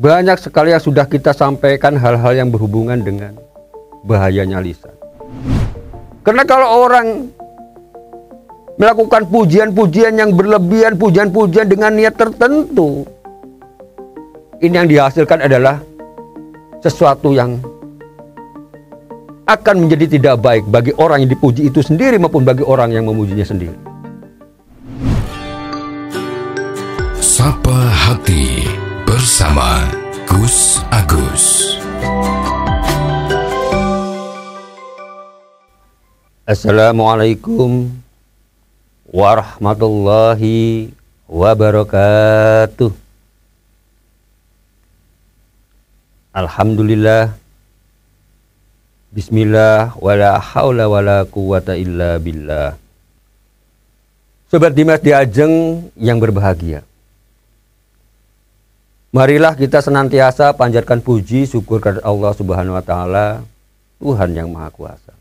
Banyak sekali yang sudah kita sampaikan hal-hal yang berhubungan dengan bahayanya lisan. Karena kalau orang melakukan pujian-pujian yang berlebihan, pujian-pujian dengan niat tertentu, ini yang dihasilkan adalah sesuatu yang akan menjadi tidak baik bagi orang yang dipuji itu sendiri maupun bagi orang yang memujinya sendiri. Sapa Hati bersama Gus Agus. Assalamualaikum warahmatullahi wabarakatuh. Alhamdulillah. Bismillah, wala haula wala quwata illa billah. Sobat Dimas Diajeng yang berbahagia, marilah kita senantiasa panjatkan puji syukur kepada Allah Subhanahu wa taala, Tuhan yang Maha Kuasa.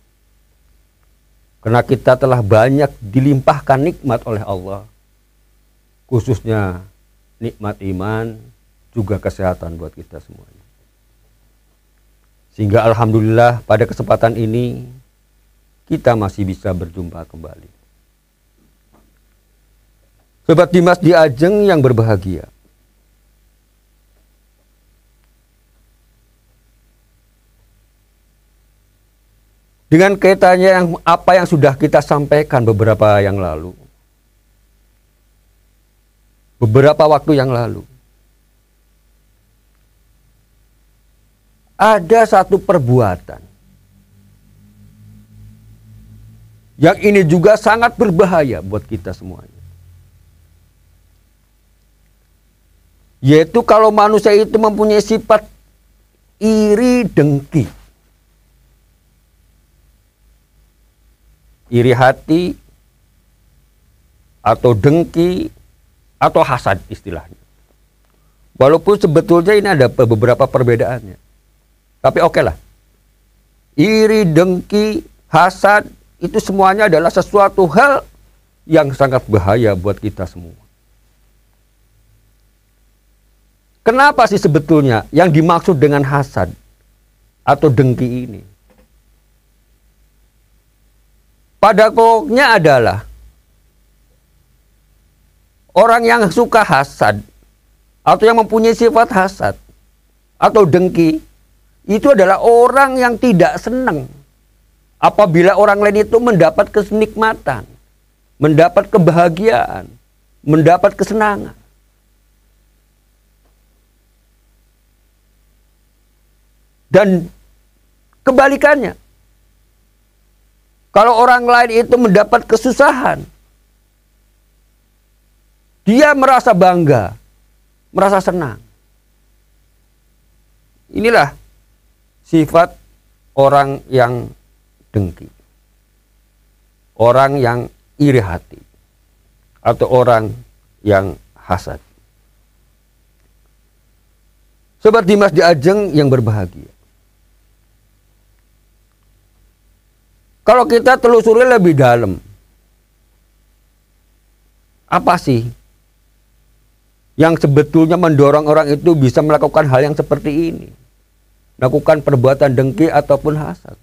Karena kita telah banyak dilimpahkan nikmat oleh Allah, khususnya nikmat iman, juga kesehatan buat kita semuanya. Sehingga alhamdulillah pada kesempatan ini kita masih bisa berjumpa kembali. Sobat Dimas Diajeng yang berbahagia, dengan kaitannya yang apa yang sudah kita sampaikan beberapa waktu yang lalu, ada satu perbuatan yang ini juga sangat berbahaya buat kita semuanya. Yaitu kalau manusia itu mempunyai sifat iri dengki, iri hati, atau dengki, atau hasad istilahnya. Walaupun sebetulnya ini ada beberapa perbedaannya. Tapi oke lah. Iri, dengki, hasad, itu semuanya adalah sesuatu hal yang sangat bahaya buat kita semua. Kenapa sih sebetulnya yang dimaksud dengan hasad atau dengki ini? Pada pokoknya adalah orang yang suka hasad atau yang mempunyai sifat hasad atau dengki itu adalah orang yang tidak senang apabila orang lain itu mendapat kenikmatan, mendapat kebahagiaan, mendapat kesenangan. Dan kebalikannya, kalau orang lain itu mendapat kesusahan, dia merasa bangga, merasa senang. Inilah sifat orang yang dengki, orang yang iri hati, atau orang yang hasad. Sobat Dimas Diajeng yang berbahagia, kalau kita telusuri lebih dalam, apa sih yang sebetulnya mendorong orang itu bisa melakukan hal yang seperti ini? Melakukan perbuatan dengki ataupun hasad.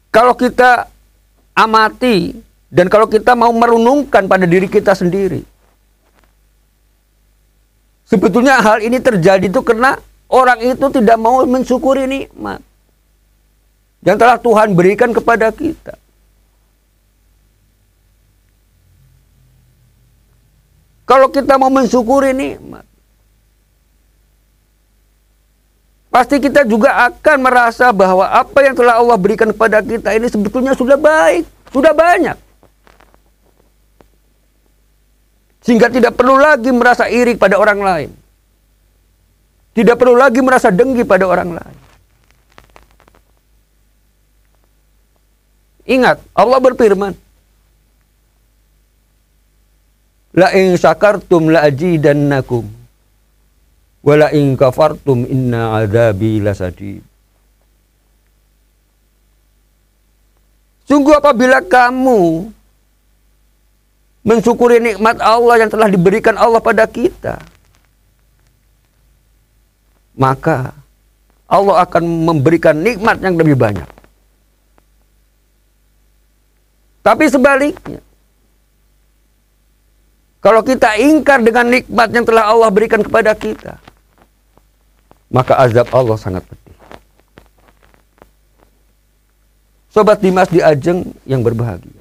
Kalau kita amati dan kalau kita mau merenungkan pada diri kita sendiri, sebetulnya hal ini terjadi itu karena orang itu tidak mau mensyukuri nikmat yang telah Tuhan berikan kepada kita. Kalau kita mau mensyukuri nikmat, pasti kita juga akan merasa bahwa apa yang telah Allah berikan kepada kita ini sebetulnya sudah baik, sudah banyak. Sehingga tidak perlu lagi merasa iri pada orang lain. Tidak perlu lagi merasa dengki pada orang lain. Ingat, Allah berfirman, la in syakartum la azidannakum wa la in kafartum inna adzabi lasadid. Sungguh apabila kamu mensyukuri nikmat Allah yang telah diberikan Allah pada kita, maka Allah akan memberikan nikmat yang lebih banyak. Tapi sebaliknya, kalau kita ingkar dengan nikmat yang telah Allah berikan kepada kita, maka azab Allah sangat pedih. Sobat Dimas di Ajeng yang berbahagia,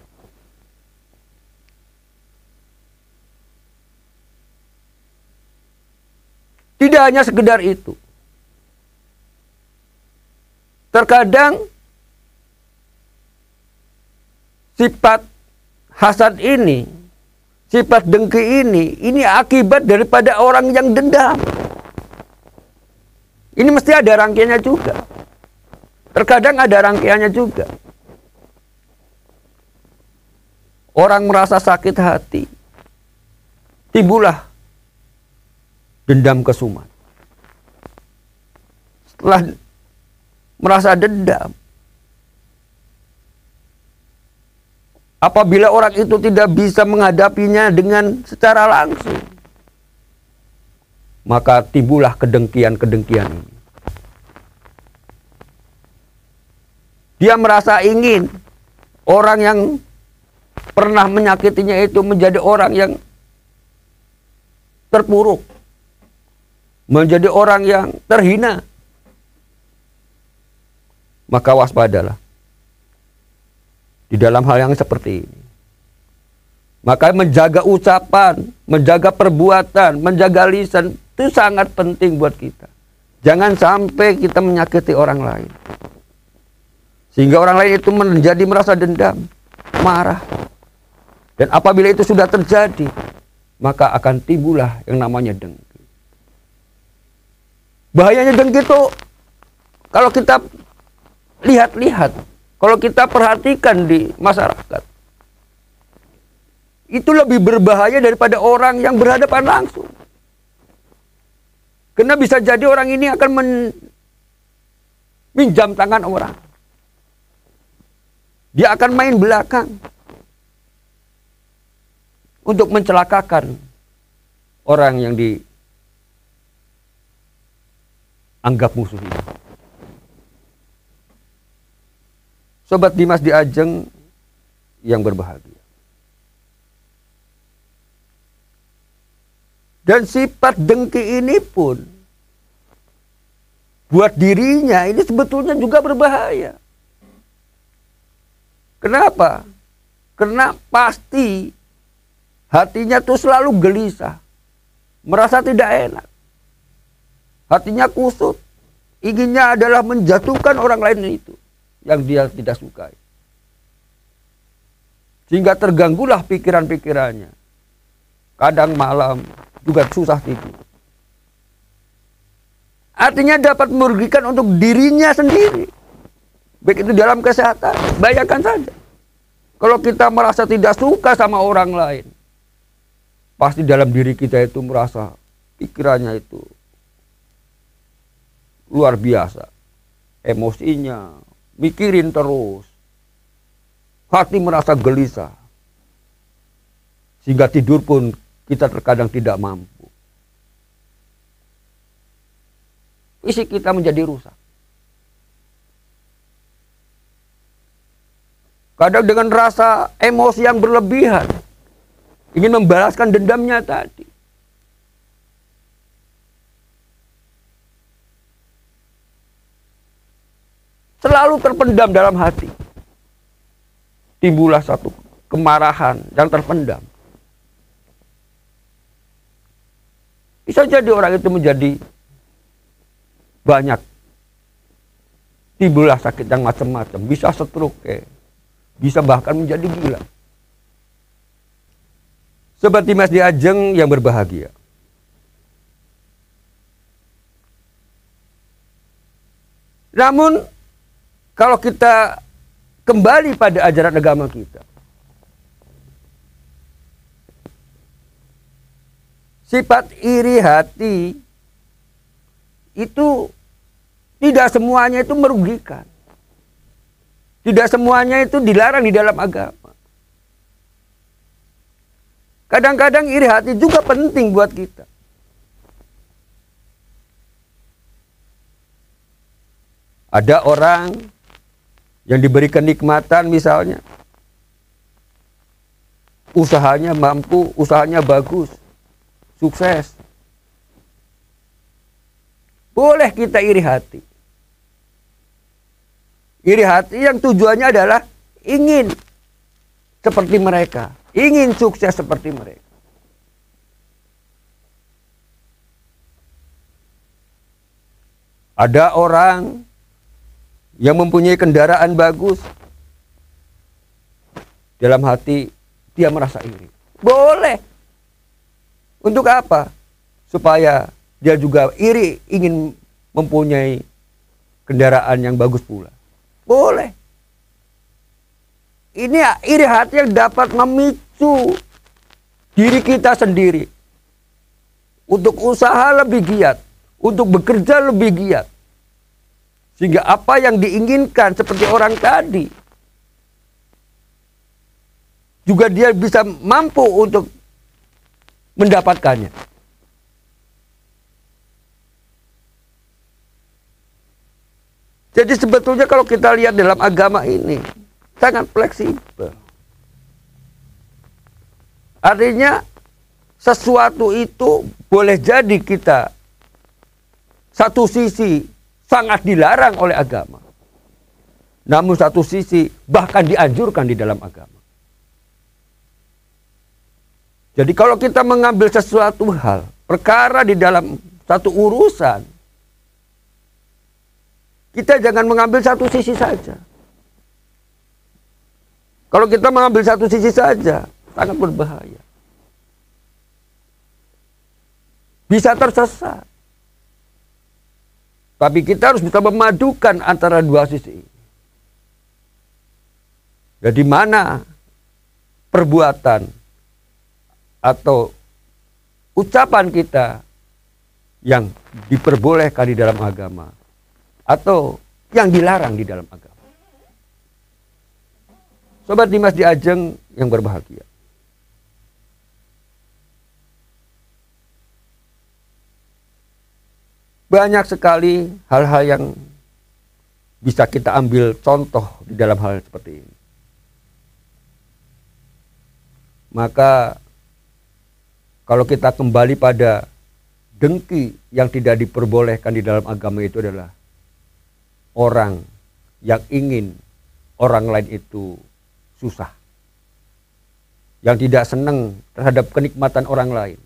tidak hanya sekedar itu. Terkadang sifat hasad ini, sifat dengki ini akibat daripada orang yang dendam. Ini mesti ada rangkaiannya juga. Terkadang ada rangkaiannya juga. Orang merasa sakit hati, timbullah dendam kesumat. Setelah merasa dendam, apabila orang itu tidak bisa menghadapinya dengan secara langsung, maka timbullah kedengkian-kedengkian ini. Dia merasa ingin orang yang pernah menyakitinya itu menjadi orang yang terpuruk, menjadi orang yang terhina. Maka waspadalah di dalam hal yang seperti ini. Maka menjaga ucapan, menjaga perbuatan, menjaga lisan itu sangat penting buat kita. Jangan sampai kita menyakiti orang lain, sehingga orang lain itu menjadi merasa dendam, marah. Dan apabila itu sudah terjadi, maka akan timbullah yang namanya dengki. Bahayanya dengki itu, kalau kita lihat-lihat, kalau kita perhatikan di masyarakat, itu lebih berbahaya daripada orang yang berhadapan langsung. Karena bisa jadi orang ini akan minjam tangan orang. Dia akan main belakang untuk mencelakakan orang yang dianggap musuh ini. Sobat Dimas di Ajeng yang berbahagia. Dan sifat dengki ini pun buat dirinya ini sebetulnya juga berbahaya. Kenapa? Karena pasti hatinya tuh selalu gelisah, merasa tidak enak. Hatinya kusut, inginnya adalah menjatuhkan orang lain itu yang dia tidak sukai. Sehingga terganggulah pikiran-pikirannya. Kadang malam juga susah tidur. Artinya dapat merugikan untuk dirinya sendiri. Baik itu dalam kesehatan. Bayangkan saja, kalau kita merasa tidak suka sama orang lain, pasti dalam diri kita itu merasa pikirannya itu luar biasa. Emosinya, mikirin terus. Hati merasa gelisah. Sehingga tidur pun kita terkadang tidak mampu. Fisik kita menjadi rusak. Kadang dengan rasa emosi yang berlebihan, ingin membalaskan dendamnya tadi. Selalu terpendam dalam hati. Timbullah satu kemarahan yang terpendam. Bisa jadi orang itu menjadi banyak. Timbullah sakit yang macam-macam. Bisa stroke, bisa bahkan menjadi gila. Sobat Dimas di Ajeng yang berbahagia. Namun kalau kita kembali pada ajaran agama kita, sifat iri hati itu tidak semuanya itu merugikan. Tidak semuanya itu dilarang di dalam agama. Kadang-kadang iri hati juga penting buat kita. Ada orang yang diberi kenikmatan misalnya, usahanya mampu, usahanya bagus, sukses. Boleh kita iri hati. Iri hati yang tujuannya adalah ingin seperti mereka, ingin sukses seperti mereka. Ada orang yang mempunyai kendaraan bagus, dalam hati dia merasa iri. Boleh. Untuk apa? Supaya dia juga iri, ingin mempunyai kendaraan yang bagus pula. Boleh. Ini iri hati yang dapat memicu diri kita sendiri untuk usaha lebih giat, untuk bekerja lebih giat. Sehingga apa yang diinginkan seperti orang tadi, juga dia bisa mampu untuk mendapatkannya. Jadi sebetulnya kalau kita lihat dalam agama ini, sangat fleksibel. Artinya sesuatu itu boleh jadi kita satu sisi sangat dilarang oleh agama. Namun satu sisi bahkan dianjurkan di dalam agama. Jadi kalau kita mengambil sesuatu hal, perkara di dalam satu urusan, kita jangan mengambil satu sisi saja. Kalau kita mengambil satu sisi saja, sangat berbahaya. Bisa tersesat. Tapi kita harus bisa memadukan antara dua sisi. Jadi mana perbuatan atau ucapan kita yang diperbolehkan di dalam agama atau yang dilarang di dalam agama. Sobat Dimas di Ajeng yang berbahagia. Banyak sekali hal-hal yang bisa kita ambil contoh di dalam hal seperti ini. Maka kalau kita kembali pada dengki yang tidak diperbolehkan di dalam agama itu adalah orang yang ingin orang lain itu susah. Yang tidak senang terhadap kenikmatan orang lain.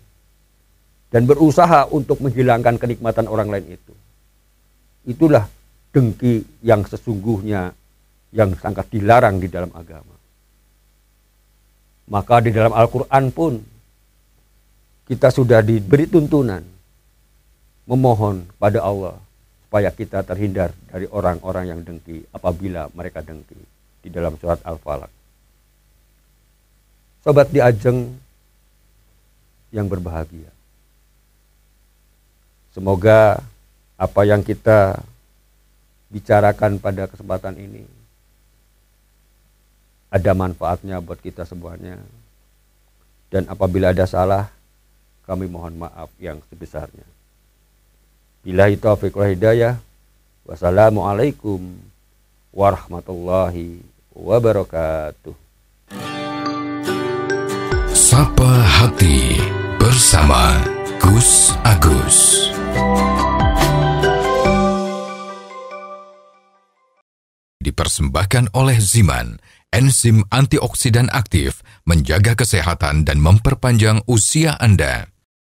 Dan berusaha untuk menghilangkan kenikmatan orang lain itu. Itulah dengki yang sesungguhnya yang sangat dilarang di dalam agama. Maka di dalam Al-Quran pun kita sudah diberi tuntunan memohon pada Allah supaya kita terhindar dari orang-orang yang dengki apabila mereka dengki di dalam surat Al-Falaq. Sobat di Ajeng yang berbahagia. Semoga apa yang kita bicarakan pada kesempatan ini ada manfaatnya buat kita semuanya. Dan apabila ada salah, kami mohon maaf yang sebesarnya. Billahi taufiq wal hidayah. Wassalamualaikum warahmatullahi wabarakatuh. Sapa Hati bersama Gus Agus. Dipersembahkan oleh Ziman, enzim antioksidan aktif, menjaga kesehatan dan memperpanjang usia Anda.